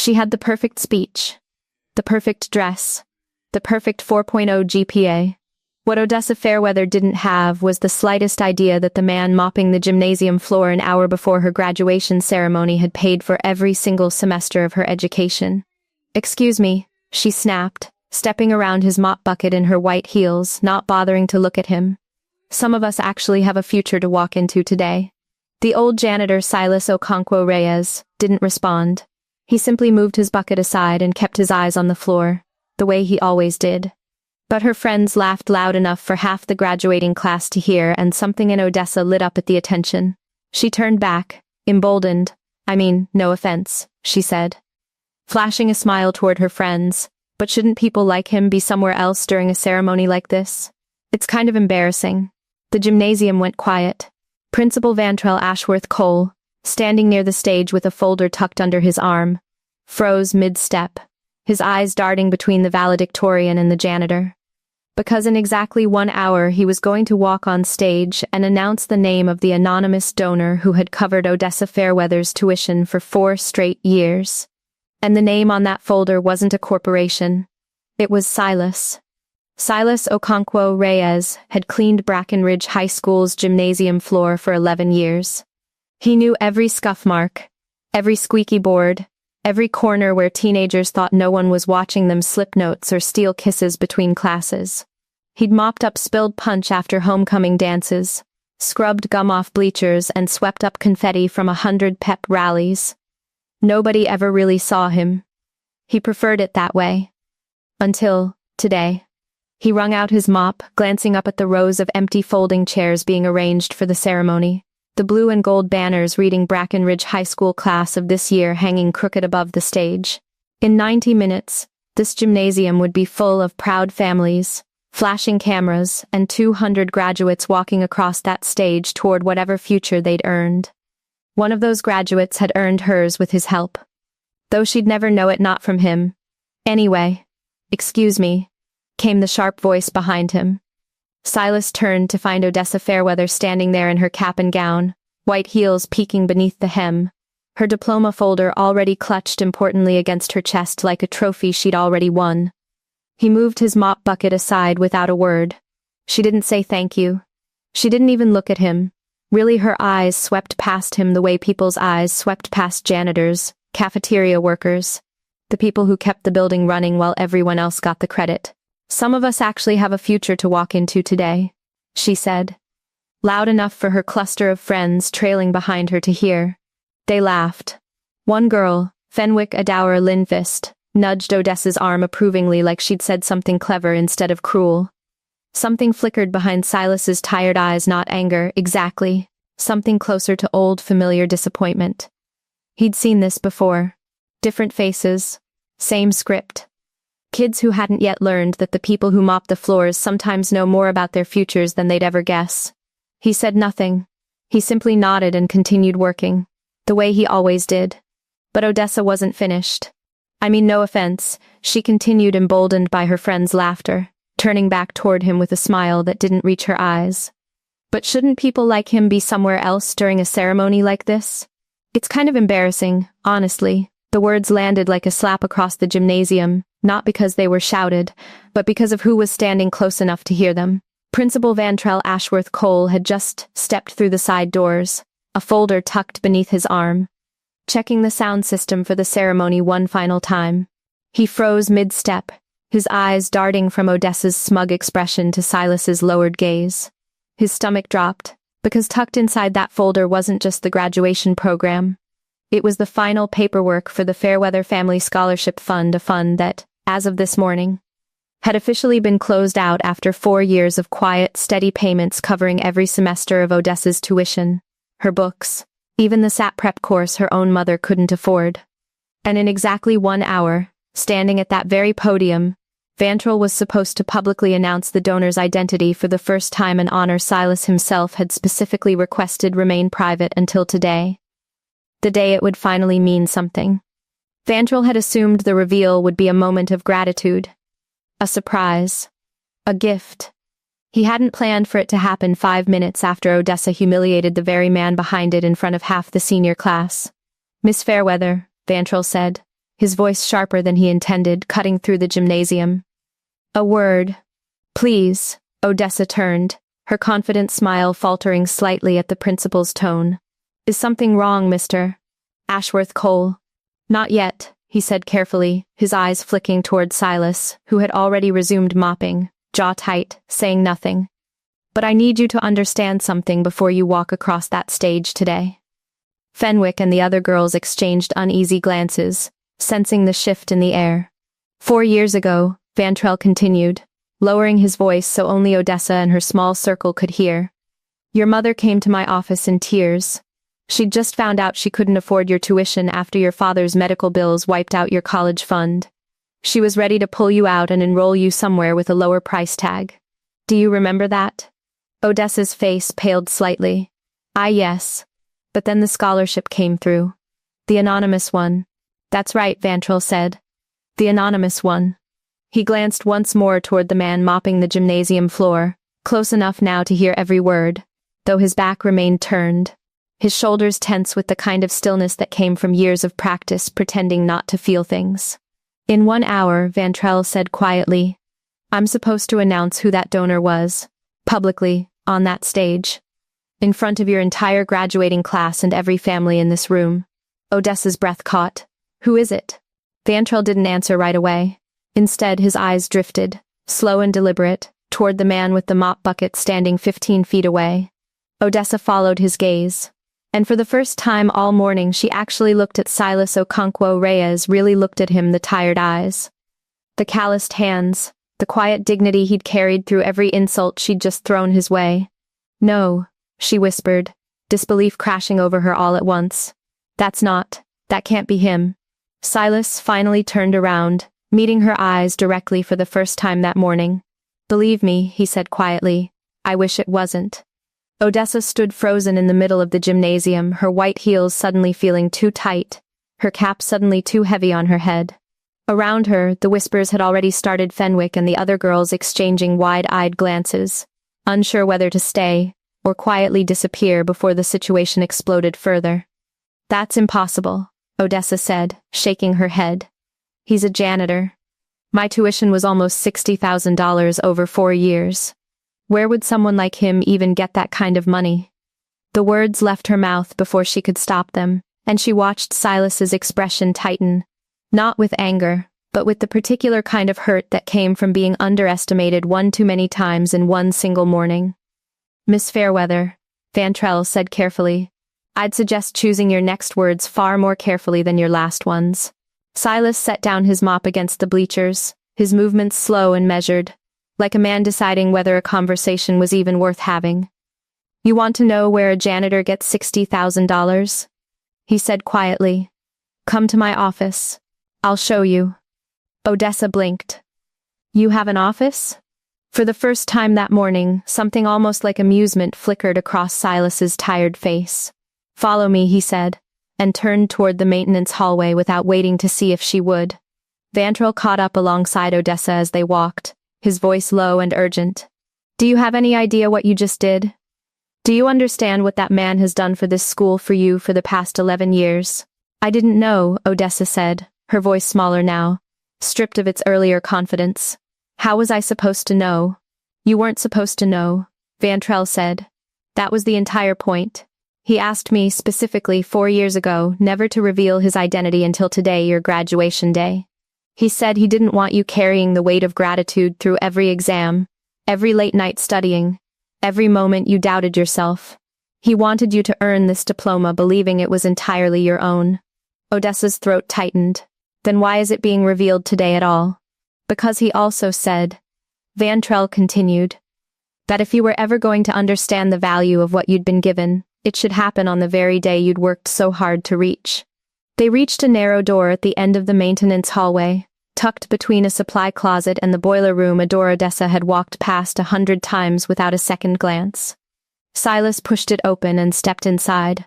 She had the perfect speech, the perfect dress, the perfect 4.0 GPA. What Odessa Fairweather didn't have was the slightest idea that the man mopping the gymnasium floor an hour before her graduation ceremony had paid for every single semester of her education. "Excuse me," she snapped, stepping around his mop bucket in her white heels, not bothering to look at him. "Some of us actually have a future to walk into today." The old janitor, Silas Okonkwo Reyes, didn't respond. He simply moved his bucket aside and kept his eyes on the floor, the way he always did. But her friends laughed loud enough for half the graduating class to hear, and something in Odessa lit up at the attention. She turned back, emboldened. "No offense," she said, flashing a smile toward her friends. "But shouldn't people like him be somewhere else during a ceremony like this? It's kind of embarrassing." The gymnasium went quiet. Principal Vantrell Ashworth Cole, standing near the stage with a folder tucked under his arm, froze mid-step, his eyes darting between the valedictorian and the janitor. Because in exactly 1 hour he was going to walk on stage and announce the name of the anonymous donor who had covered Odessa Fairweather's tuition for 4 straight years. And the name on that folder wasn't a corporation. It was Silas. Silas Okonkwo Reyes had cleaned Brackenridge High School's gymnasium floor for 11 years. He knew every scuff mark, every squeaky board, every corner where teenagers thought no one was watching them slip notes or steal kisses between classes. He'd mopped up spilled punch after homecoming dances, scrubbed gum off bleachers, and swept up confetti from 100 pep rallies. Nobody ever really saw him. He preferred it that way. Until today. He wrung out his mop, glancing up at the rows of empty folding chairs being arranged for the ceremony, the blue and gold banners reading Brackenridge High School class of this year hanging crooked above the stage. In 90 minutes, this gymnasium would be full of proud families, flashing cameras, and 200 graduates walking across that stage toward whatever future they'd earned. One of those graduates had earned hers with his help, though she'd never know it not from him. "Anyway, excuse me," came the sharp voice behind him. Silas turned to find Odessa Fairweather standing there in her cap and gown, white heels peeking beneath the hem, her diploma folder already clutched importantly against her chest like a trophy she'd already won. He moved his mop bucket aside without a word. She didn't say thank you. She didn't even look at him. Really, her eyes swept past him the way people's eyes swept past janitors, cafeteria workers, the people who kept the building running while everyone else got the credit. "Some of us actually have a future to walk into today," she said, loud enough for her cluster of friends trailing behind her to hear. They laughed. One girl, Fenwick Adour Lindfist, nudged Odessa's arm approvingly like she'd said something clever instead of cruel. Something flickered behind Silas's tired eyes, not anger, exactly. Something closer to old, familiar disappointment. He'd seen this before. Different faces. Same script. Kids who hadn't yet learned that the people who mop the floors sometimes know more about their futures than they'd ever guess. He said nothing. He simply nodded and continued working, the way he always did. But Odessa wasn't finished. No offense, she continued, emboldened by her friend's laughter, turning back toward him with a smile that didn't reach her eyes. "But shouldn't people like him be somewhere else during a ceremony like this? It's kind of embarrassing, honestly." The words landed like a slap across the gymnasium, not because they were shouted, but because of who was standing close enough to hear them. Principal Vantrell Ashworth Cole had just stepped through the side doors, a folder tucked beneath his arm, checking the sound system for the ceremony one final time. He froze mid-step, his eyes darting from Odessa's smug expression to Silas's lowered gaze. His stomach dropped, because tucked inside that folder wasn't just the graduation program. It was the final paperwork for the Fairweather Family Scholarship Fund, a fund that, as of this morning, had officially been closed out after 4 years of quiet, steady payments covering every semester of Odessa's tuition, her books, even the SAT prep course her own mother couldn't afford. And in exactly 1 hour, standing at that very podium, Vantrell was supposed to publicly announce the donor's identity for the first time, an honor Silas himself had specifically requested remain private until today. The day it would finally mean something. Vantrell had assumed the reveal would be a moment of gratitude. A surprise. A gift. He hadn't planned for it to happen 5 minutes after Odessa humiliated the very man behind it in front of half the senior class. "Miss Fairweather," Vantrell said, his voice sharper than he intended, cutting through the gymnasium. A word. Please. Odessa turned, her confident smile faltering slightly at the principal's tone. Is something wrong, Mr. Ashworth Cole? Not yet, he said carefully, his eyes flicking toward Silas, who had already resumed mopping, jaw tight, saying nothing. But I need you to understand something before you walk across that stage today. Fenwick and the other girls exchanged uneasy glances, sensing the shift in the air. 4 years ago, Vantrell continued, lowering his voice so only Odessa and her small circle could hear. Your mother came to my office in tears. She'd just found out she couldn't afford your tuition after your father's medical bills wiped out your college fund. She was ready to pull you out and enroll you somewhere with a lower price tag. Do you remember that? Odessa's face paled slightly. Yes. But then the scholarship came through. The anonymous one. That's right, Vantrell said. The anonymous one. He glanced once more toward the man mopping the gymnasium floor, close enough now to hear every word, though his back remained turned, his shoulders tense with the kind of stillness that came from years of practice pretending not to feel things. In 1 hour, Vantrell said quietly, I'm supposed to announce who that donor was, publicly, on that stage. In front of your entire graduating class and every family in this room. Odessa's breath caught. Who is it? Vantrell didn't answer right away. Instead, his eyes drifted, slow and deliberate, toward the man with the mop bucket standing 15 feet away. Odessa followed his gaze. And for the first time all morning she actually looked at Silas Okonkwo Reyes, really looked at him, the tired eyes. The calloused hands, the quiet dignity he'd carried through every insult she'd just thrown his way. No, she whispered, disbelief crashing over her all at once. That can't be him. Silas finally turned around, meeting her eyes directly for the first time that morning. Believe me, he said quietly, I wish it wasn't. Odessa stood frozen in the middle of the gymnasium, her white heels suddenly feeling too tight, her cap suddenly too heavy on her head. Around her, the whispers had already started, Fenwick and the other girls exchanging wide-eyed glances, unsure whether to stay or quietly disappear before the situation exploded further. That's impossible, Odessa said, shaking her head. He's a janitor. My tuition was almost $60,000 over 4 years. Where would someone like him even get that kind of money? The words left her mouth before she could stop them, and she watched Silas's expression tighten, not with anger, but with the particular kind of hurt that came from being underestimated one too many times in one single morning. Miss Fairweather, Vantrell said carefully, I'd suggest choosing your next words far more carefully than your last ones. Silas set down his mop against the bleachers, his movements slow and measured, like a man deciding whether a conversation was even worth having. You want to know where a janitor gets $60,000? He said quietly. Come to my office. I'll show you. Odessa blinked. You have an office? For the first time that morning, something almost like amusement flickered across Silas's tired face. Follow me, he said, and turned toward the maintenance hallway without waiting to see if she would. Vantrell caught up alongside Odessa as they walked, his voice low and urgent. Do you have any idea what you just did? Do you understand what that man has done for this school for you for the past 11 years? I didn't know, Odessa said, her voice smaller now, stripped of its earlier confidence. How was I supposed to know? You weren't supposed to know, Vantrell said. That was the entire point. He asked me specifically 4 years ago never to reveal his identity until today, your graduation day. He said he didn't want you carrying the weight of gratitude through every exam, every late night studying, every moment you doubted yourself. He wanted you to earn this diploma believing it was entirely your own. Odessa's throat tightened. Then why is it being revealed today at all? Because he also said, Vantrell continued, that if you were ever going to understand the value of what you'd been given, it should happen on the very day you'd worked so hard to reach. They reached a narrow door at the end of the maintenance hallway, tucked between a supply closet and the boiler room, a door Odessa had walked past 100 times without a second glance. Silas pushed it open and stepped inside.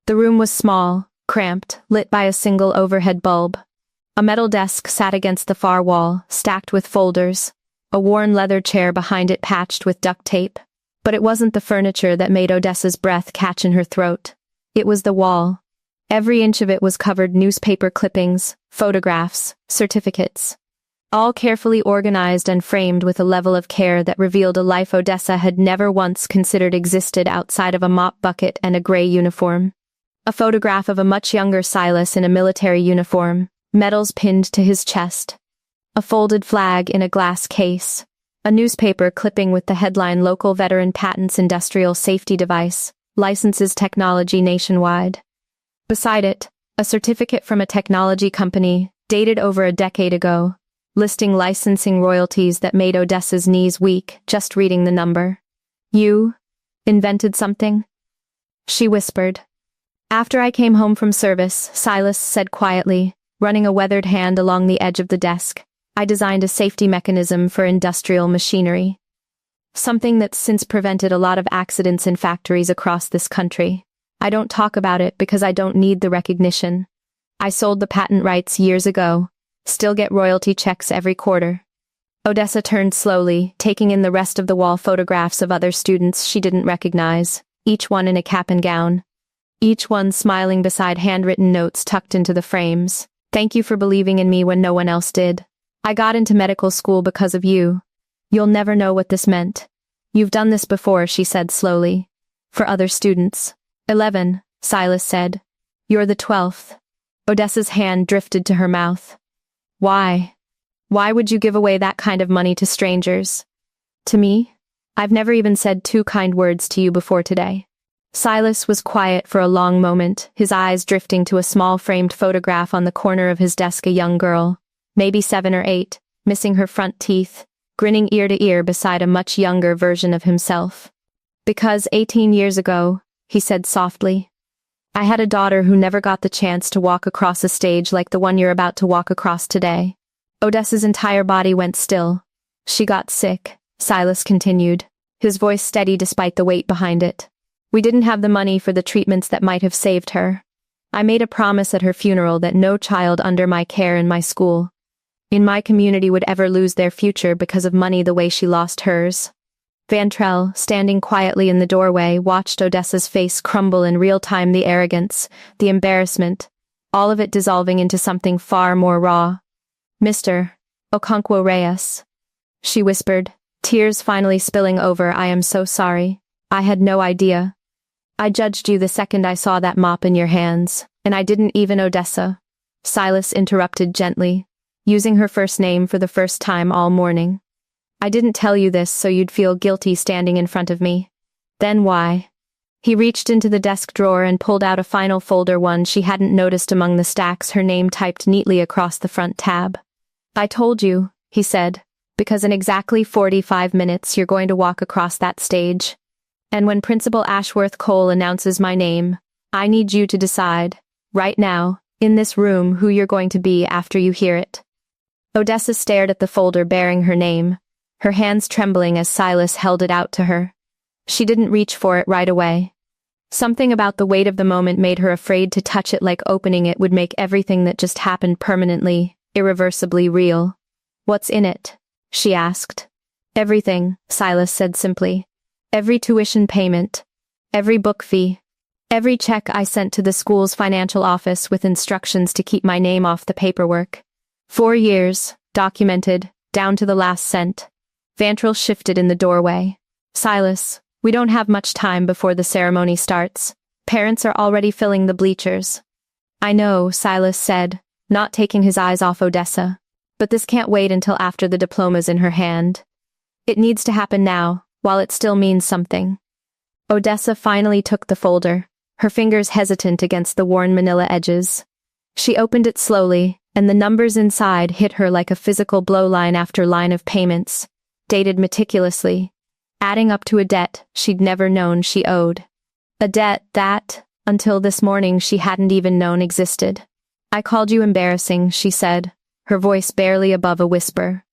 The room was small, cramped, lit by a single overhead bulb. A metal desk sat against the far wall, stacked with folders, a worn leather chair behind it patched with duct tape. But it wasn't the furniture that made Odessa's breath catch in her throat. It was the wall. Every inch of it was covered newspaper clippings, photographs, certificates. All carefully organized and framed with a level of care that revealed a life Odessa had never once considered existed outside of a mop bucket and a gray uniform. A photograph of a much younger Silas in a military uniform, medals pinned to his chest. A folded flag in a glass case. A newspaper clipping with the headline Local Veteran Patents Industrial Safety Device, licenses technology nationwide. Beside it, a certificate from a technology company, dated over a decade ago, listing licensing royalties that made Odessa's knees weak just reading the number. You invented something? She whispered. After I came home from service, Silas said quietly, running a weathered hand along the edge of the desk, I designed a safety mechanism for industrial machinery. Something that's since prevented a lot of accidents in factories across this country. I don't talk about it because I don't need the recognition. I sold the patent rights years ago. Still get royalty checks every quarter. Odessa turned slowly, taking in the rest of the wall photographs of other students she didn't recognize, each one in a cap and gown. Each one smiling beside handwritten notes tucked into the frames. Thank you for believing in me when no one else did. I got into medical school because of you. You'll never know what this meant. You've done this before, she said slowly. For other students. 11, Silas said. You're the 12th. Odessa's hand drifted to her mouth. Why? Why would you give away that kind of money to strangers? To me? I've never even said 2 kind words to you before today. Silas was quiet for a long moment, his eyes drifting to a small framed photograph on the corner of his desk, a young girl, maybe 7 or 8, missing her front teeth, grinning ear to ear beside a much younger version of himself. Because 18 years ago, he said softly, I had a daughter who never got the chance to walk across a stage like the one you're about to walk across today. Odessa's entire body went still. She got sick, Silas continued, his voice steady despite the weight behind it. We didn't have the money for the treatments that might have saved her. I made a promise at her funeral that no child under my care in my school, in my community, would ever lose their future because of money the way she lost hers. Vantrell, standing quietly in the doorway, watched Odessa's face crumble in real time, the arrogance, the embarrassment, all of it dissolving into something far more raw. Mr. Okonkwo Reyes, she whispered, tears finally spilling over. I am so sorry. I had no idea. I judged you the second I saw that mop in your hands, and I didn't even. Odessa, Silas interrupted gently, using her first name for the first time all morning. I didn't tell you this so you'd feel guilty standing in front of me. Then why? He reached into the desk drawer and pulled out a final folder, one she hadn't noticed among the stacks, her name typed neatly across the front tab. I told you, he said, because in exactly 45 minutes you're going to walk across that stage. And when Principal Ashworth Cole announces my name, I need you to decide, right now, in this room, who you're going to be after you hear it. Odessa stared at the folder bearing her name, her hands trembling as Silas held it out to her. She didn't reach for it right away. Something about the weight of the moment made her afraid to touch it, like opening it would make everything that just happened permanently, irreversibly real. What's in it? She asked. Everything, Silas said simply. Every tuition payment. Every book fee. Every check I sent to the school's financial office with instructions to keep my name off the paperwork. 4 years, documented, down to the last cent. Vantrell shifted in the doorway. Silas, we don't have much time before the ceremony starts. Parents are already filling the bleachers. I know, Silas said, not taking his eyes off Odessa. But this can't wait until after the diploma's in her hand. It needs to happen now, while it still means something. Odessa finally took the folder, her fingers hesitant against the worn manila edges. She opened it slowly, and the numbers inside hit her like a physical blow, line after line of payments, dated meticulously, adding up to a debt she'd never known she owed. A debt that, until this morning, she hadn't even known existed. I called you embarrassing, she said, her voice barely above a whisper,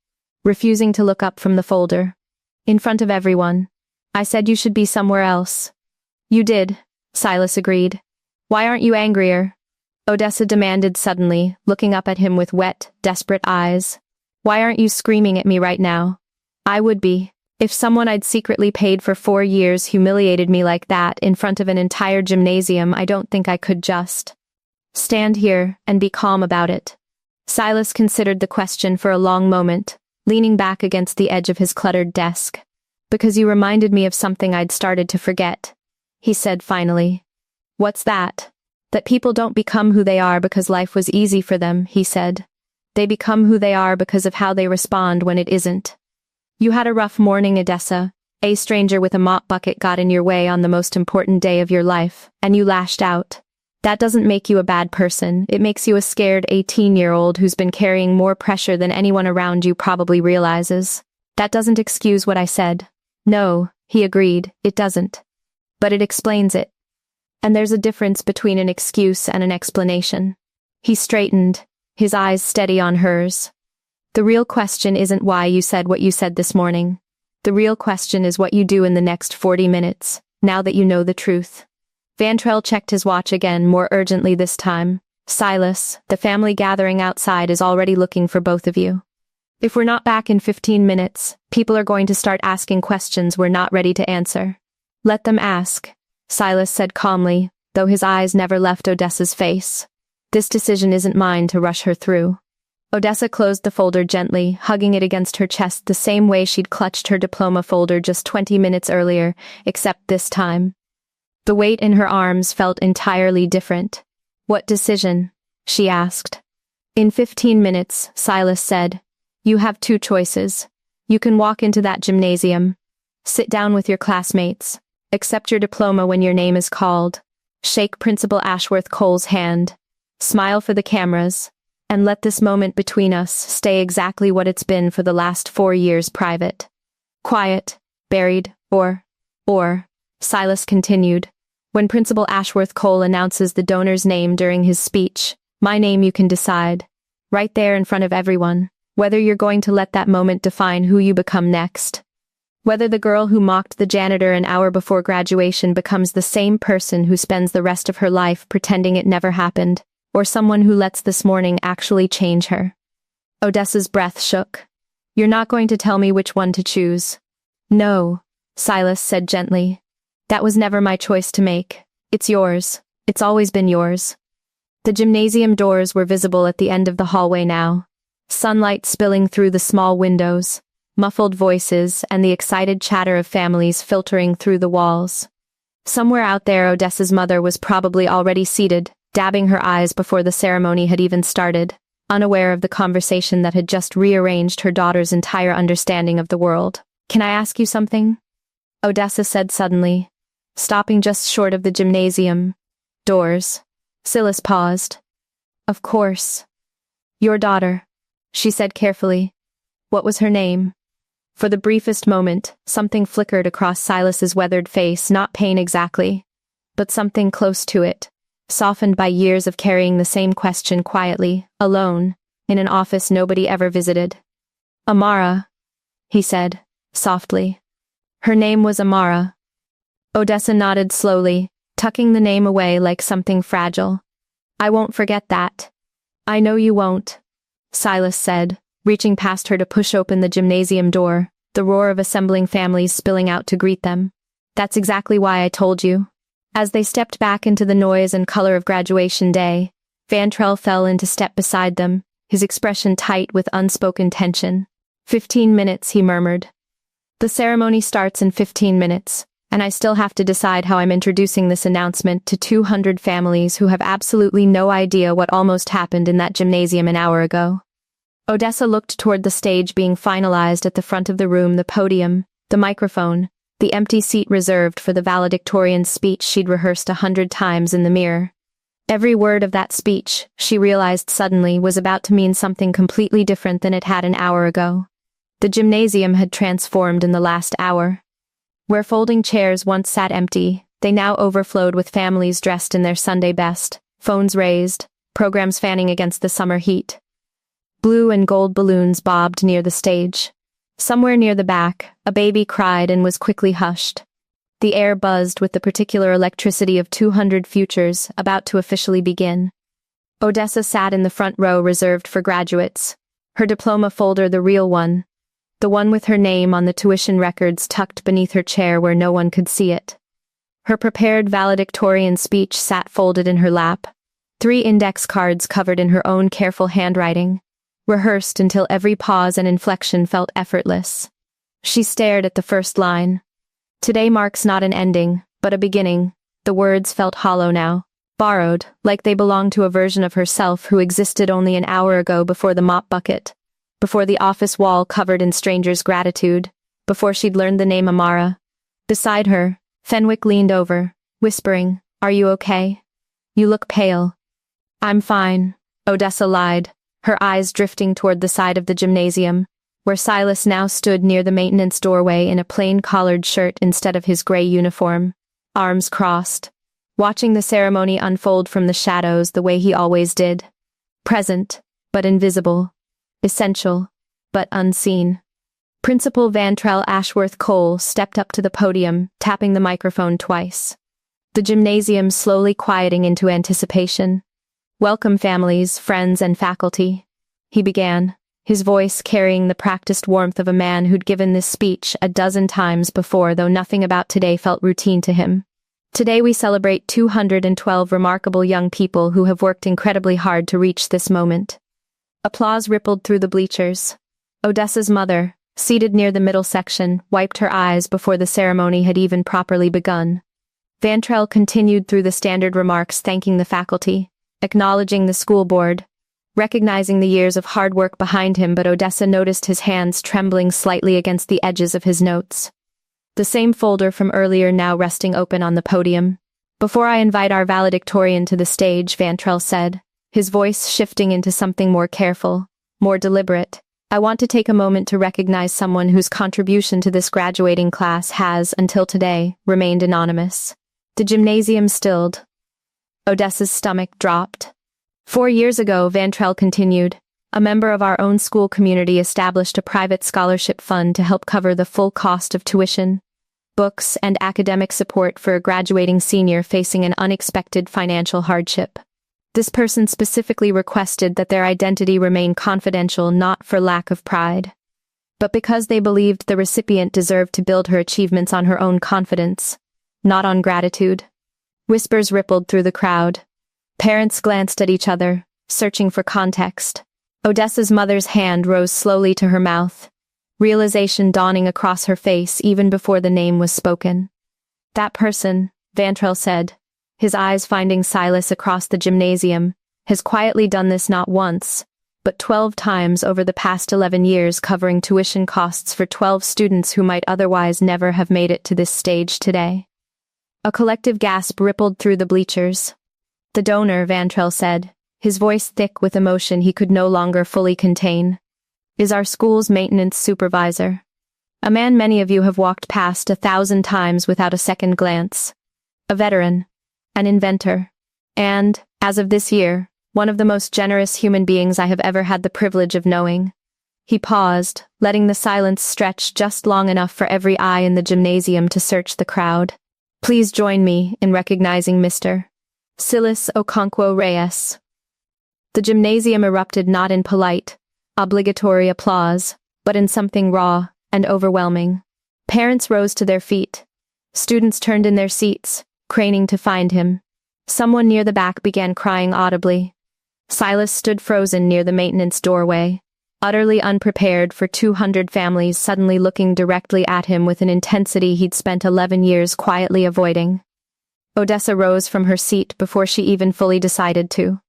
refusing to look up from the folder. In front of everyone. I said you should be somewhere else. You did, Silas agreed. Why aren't you angrier? Odessa demanded suddenly, looking up at him with wet, desperate eyes. Why aren't you screaming at me right now? I would be, if someone I'd secretly paid for 4 years humiliated me like that in front of an entire gymnasium. I don't think I could just. Stand here and be calm about it. Silas considered the question for a long moment, leaning back against the edge of his cluttered desk. Because you reminded me of something I'd started to forget, he said finally. What's that? That people don't become who they are because life was easy for them, he said. They become who they are because of how they respond when it isn't. You had a rough morning, Odessa. A stranger with a mop bucket got in your way on the most important day of your life, and you lashed out. That doesn't make you a bad person. It makes you a scared 18-year-old who's been carrying more pressure than anyone around you probably realizes. That doesn't excuse what I said. No, he agreed, it doesn't. But it explains it. And there's a difference between an excuse and an explanation. He straightened, his eyes steady on hers. The real question isn't why you said what you said this morning. The real question is what you do in the next 40 minutes, now that you know the truth. Vantrell checked his watch again, more urgently this time. Silas, the family gathering outside is already looking for both of you. If we're not back in 15 minutes, people are going to start asking questions we're not ready to answer. Let them ask, Silas said calmly, though his eyes never left Odessa's face. This decision isn't mine to rush her through. Odessa closed the folder gently, hugging it against her chest the same way she'd clutched her diploma folder just 20 minutes earlier, except this time. The weight in her arms felt entirely different. What decision? She asked. In 15 minutes, Silas said. You have two choices. You can walk into that gymnasium. Sit down with your classmates. Accept your diploma when your name is called. Shake Principal Ashworth Cole's hand. Smile for the cameras. And let this moment between us stay exactly what it's been for the last 4 years private. Quiet, buried, or, Silas continued. When Principal Ashworth Cole announces the donor's name during his speech, my name you can decide. Right there in front of everyone, whether you're going to let that moment define who you become next. Whether the girl who mocked the janitor an hour before graduation becomes the same person who spends the rest of her life pretending it never happened, or someone who lets this morning actually change her. Odessa's breath shook. You're not going to tell me which one to choose. No, Silas said gently. That was never my choice to make. It's yours. It's always been yours. The gymnasium doors were visible at the end of the hallway now. Sunlight spilling through the small windows, muffled voices, and the excited chatter of families filtering through the walls. Somewhere out there, Odessa's mother was probably already seated, dabbing her eyes before the ceremony had even started, unaware of the conversation that had just rearranged her daughter's entire understanding of the world. Can I ask you something? Odessa said suddenly, stopping just short of the gymnasium doors. Silas paused. Of course. Your daughter, she said carefully. What was her name? For the briefest moment, something flickered across Silas's weathered face, not pain exactly, but something close to it. Softened by years of carrying the same question quietly, alone, in an office nobody ever visited. Amara, he said, softly. Her name was Amara. Odessa nodded slowly, tucking the name away like something fragile. I won't forget that. I know you won't, Silas said, reaching past her to push open the gymnasium door, the roar of assembling families spilling out to greet them. That's exactly why I told you. As they stepped back into the noise and color of graduation day, Vantrell fell into step beside them, his expression tight with unspoken tension. 15 minutes, he murmured. The ceremony starts in 15 minutes, and I still have to decide how I'm introducing this announcement to 200 families who have absolutely no idea what almost happened in that gymnasium an hour ago. Odessa looked toward the stage being finalized at the front of the room, the podium, the microphone, the empty seat reserved for the valedictorian speech she'd rehearsed 100 times in the mirror. Every word of that speech, she realized suddenly, was about to mean something completely different than it had an hour ago. The gymnasium had transformed in the last hour. Where folding chairs once sat empty, they now overflowed with families dressed in their Sunday best, phones raised, programs fanning against the summer heat. Blue and gold balloons bobbed near the stage. Somewhere near the back, a baby cried and was quickly hushed. The air buzzed with the particular electricity of 200 futures about to officially begin. Odessa sat in the front row reserved for graduates, her diploma folder the real one, the one with her name on the tuition records tucked beneath her chair where no one could see it. Her prepared valedictorian speech sat folded in her lap, 3 index cards covered in her own careful handwriting, rehearsed until every pause and inflection felt effortless. She stared at the first line. Today marks not an ending, but a beginning. The words felt hollow now, borrowed, like they belonged to a version of herself who existed only an hour ago before the mop bucket, before the office wall covered in strangers' gratitude, before she'd learned the name Amara. Beside her, Fenwick leaned over, whispering, "Are you okay? You look pale." "I'm fine," Odessa lied, her eyes drifting toward the side of the gymnasium, where Silas now stood near the maintenance doorway in a plain collared shirt instead of his gray uniform, arms crossed, watching the ceremony unfold from the shadows the way he always did. Present, but invisible. Essential, but unseen. Principal Vantrell Ashworth Cole stepped up to the podium, tapping the microphone twice. The gymnasium slowly quieting into anticipation. "Welcome, families, friends, and faculty," he began, his voice carrying the practiced warmth of a man who'd given this speech a dozen times before, though nothing about today felt routine to him. Today we celebrate 212 remarkable young people who have worked incredibly hard to reach this moment. Applause rippled through the bleachers. Odessa's mother, seated near the middle section, wiped her eyes before the ceremony had even properly begun. Vantrell continued through the standard remarks, thanking the faculty, acknowledging the school board, recognizing the years of hard work behind him, but Odessa noticed his hands trembling slightly against the edges of his notes. The same folder from earlier now resting open on the podium. "Before I invite our valedictorian to the stage," Vantrell said, his voice shifting into something more careful, more deliberate, "I want to take a moment to recognize someone whose contribution to this graduating class has, until today, remained anonymous." The gymnasium stilled. Odessa's stomach dropped. 4 years ago, Vantrell continued, a member of our own school community established a private scholarship fund to help cover the full cost of tuition, books, and academic support for a graduating senior facing an unexpected financial hardship. This person specifically requested that their identity remain confidential, not for lack of pride, but because they believed the recipient deserved to build her achievements on her own confidence, not on gratitude. Whispers rippled through the crowd. Parents glanced at each other, searching for context. Odessa's mother's hand rose slowly to her mouth, realization dawning across her face even before the name was spoken. "That person," Vantrell said, his eyes finding Silas across the gymnasium, "has quietly done this not once, but 12 times over the past 11 years, covering tuition costs for 12 students who might otherwise never have made it to this stage today." A collective gasp rippled through the bleachers. "The donor," Vantrell said, his voice thick with emotion he could no longer fully contain, "is our school's maintenance supervisor. A man many of you have walked past 1,000 times without a second glance. A veteran, an inventor, and, as of this year, one of the most generous human beings I have ever had the privilege of knowing." He paused, letting the silence stretch just long enough for every eye in the gymnasium to search the crowd. "Please join me in recognizing Mr. Silas Okonkwo Reyes." The gymnasium erupted not in polite, obligatory applause, but in something raw and overwhelming. Parents rose to their feet. Students turned in their seats, craning to find him. Someone near the back began crying audibly. Silas stood frozen near the maintenance doorway, utterly unprepared for 200 families suddenly looking directly at him with an intensity he'd spent 11 years quietly avoiding. Odessa rose from her seat before she even fully decided to.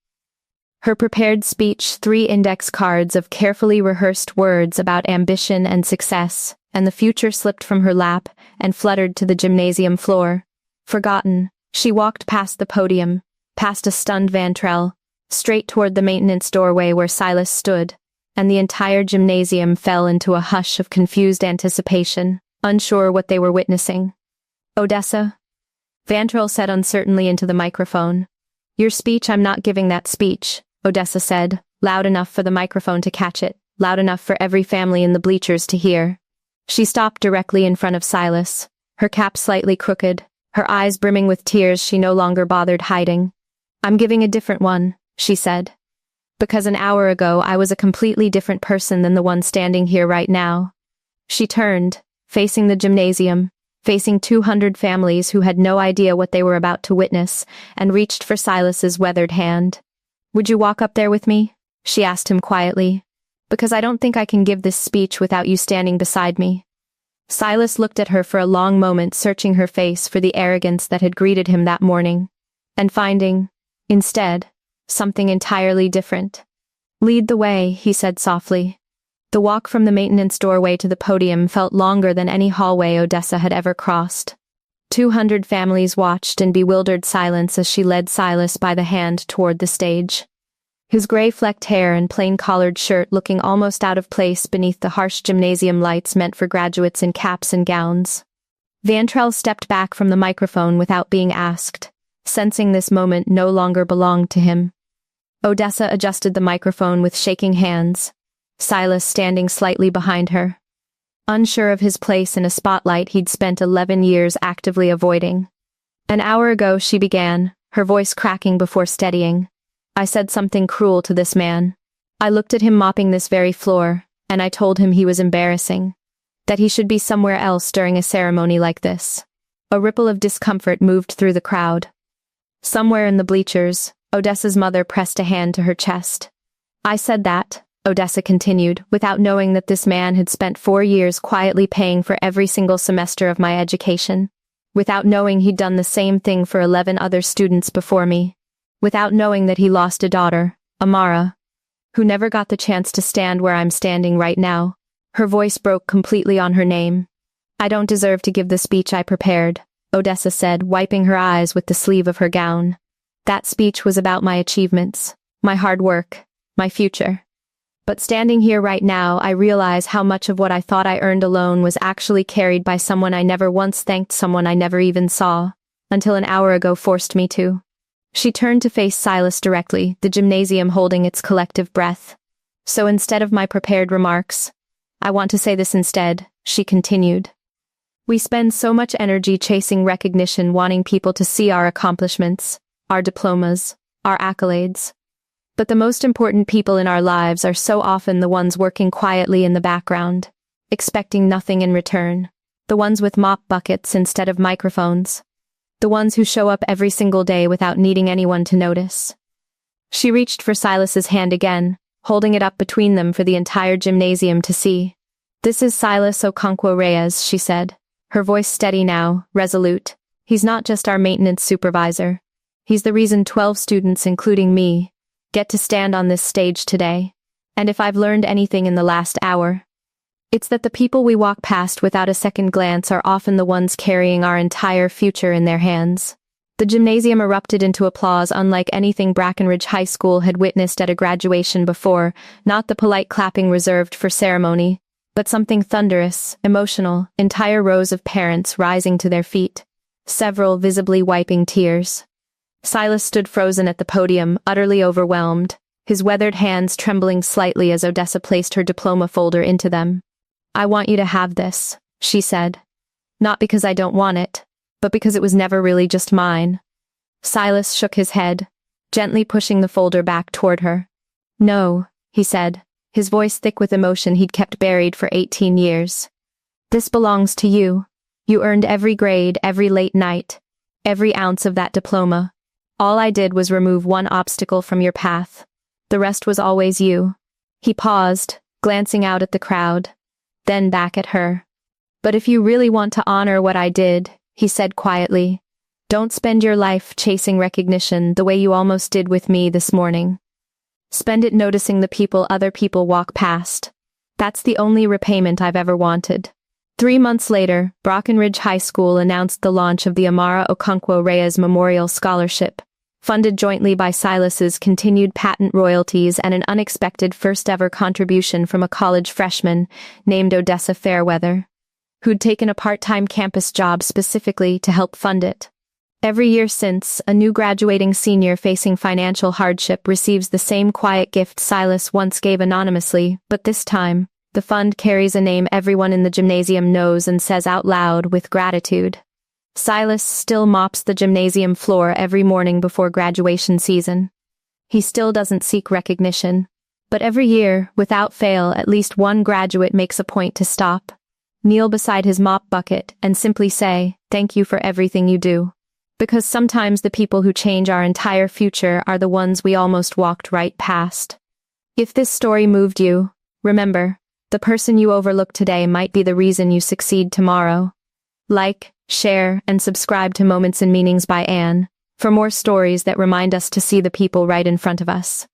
Her prepared speech, 3 index cards of carefully rehearsed words about ambition and success, and the future slipped from her lap and fluttered to the gymnasium floor. Forgotten, she walked past the podium, past a stunned Vantrell, straight toward the maintenance doorway where Silas stood, and the entire gymnasium fell into a hush of confused anticipation, unsure what they were witnessing. "Odessa?" Vantrell said uncertainly into the microphone. "Your speech, I'm not giving that speech," Odessa said, loud enough for the microphone to catch it, loud enough for every family in the bleachers to hear. She stopped directly in front of Silas, her cap slightly crooked, her eyes brimming with tears she no longer bothered hiding. "I'm giving a different one," she said. "Because an hour ago I was a completely different person than the one standing here right now." She turned, facing the gymnasium, facing 200 families who had no idea what they were about to witness, and reached for Silas's weathered hand. "Would you walk up there with me?" she asked him quietly. "Because I don't think I can give this speech without you standing beside me." Silas looked at her for a long moment, searching her face for the arrogance that had greeted him that morning, and finding, instead, something entirely different. "Lead the way," he said softly. The walk from the maintenance doorway to the podium felt longer than any hallway Odessa had ever crossed. 200 families watched in bewildered silence as she led Silas by the hand toward the stage. His gray-flecked hair and plain-collared shirt looking almost out of place beneath the harsh gymnasium lights meant for graduates in caps and gowns. Vantrell stepped back from the microphone without being asked, sensing this moment no longer belonged to him. Odessa adjusted the microphone with shaking hands, Silas standing slightly behind her. Unsure of his place in a spotlight he'd spent 11 years actively avoiding. "An hour ago," she began, her voice cracking before steadying. "I said something cruel to this man. I looked at him mopping this very floor, and I told him he was embarrassing. That he should be somewhere else during a ceremony like this." A ripple of discomfort moved through the crowd. Somewhere in the bleachers, Odessa's mother pressed a hand to her chest. "I said that," Odessa continued, "without knowing that this man had spent 4 years quietly paying for every single semester of my education. Without knowing he'd done the same thing for 11 other students before me. Without knowing that he lost a daughter, Amara, who never got the chance to stand where I'm standing right now." Her voice broke completely on her name. "I don't deserve to give the speech I prepared," Odessa said, wiping her eyes with the sleeve of her gown. "That speech was about my achievements, my hard work, my future. But standing here right now, I realize how much of what I thought I earned alone was actually carried by someone I never once thanked, someone I never even saw, until an hour ago forced me to." She turned to face Silas directly, the gymnasium holding its collective breath. "So instead of my prepared remarks, I want to say this instead," she continued. "We spend so much energy chasing recognition, wanting people to see our accomplishments, our diplomas, our accolades. But the most important people in our lives are so often the ones working quietly in the background, expecting nothing in return. The ones with mop buckets instead of microphones. The ones who show up every single day without needing anyone to notice." She reached for Silas's hand again, holding it up between them for the entire gymnasium to see. "This is Silas Okonkwo Reyes," she said, her voice steady now, resolute. "He's not just our maintenance supervisor. He's the reason 12 students, including me, get to stand on this stage today. And if I've learned anything in the last hour, it's that the people we walk past without a second glance are often the ones carrying our entire future in their hands." The gymnasium erupted into applause unlike anything Brackenridge High School had witnessed at a graduation before, not the polite clapping reserved for ceremony, but something thunderous, emotional, entire rows of parents rising to their feet, several visibly wiping tears. Silas stood frozen at the podium, utterly overwhelmed, his weathered hands trembling slightly as Odessa placed her diploma folder into them. "I want you to have this," she said. "Not because I don't want it, but because it was never really just mine." Silas shook his head, gently pushing the folder back toward her. "No," he said, his voice thick with emotion he'd kept buried for 18 years. "This belongs to you. You earned every grade, every late night, every ounce of that diploma. All I did was remove one obstacle from your path. The rest was always you." He paused, glancing out at the crowd, then back at her. "But if you really want to honor what I did," he said quietly, "don't spend your life chasing recognition the way you almost did with me this morning. Spend it noticing the people other people walk past. That's the only repayment I've ever wanted." 3 months later, Brackenridge High School announced the launch of the Amara Okonkwo Reyes Memorial Scholarship, funded jointly by Silas's continued patent royalties and an unexpected first-ever contribution from a college freshman named Odessa Fairweather, who'd taken a part-time campus job specifically to help fund it. Every year since, a new graduating senior facing financial hardship receives the same quiet gift Silas once gave anonymously, but this time, the fund carries a name everyone in the gymnasium knows and says out loud with gratitude. Silas still mops the gymnasium floor every morning before graduation season. He still doesn't seek recognition, but every year, without fail, at least one graduate makes a point to stop, kneel beside his mop bucket, and simply say, "Thank you for everything you do." Because sometimes the people who change our entire future are the ones we almost walked right past. If this story moved you, remember, the person you overlook today might be the reason you succeed tomorrow. Like, share, and subscribe to Moments and Meanings by Anne for more stories that remind us to see the people right in front of us.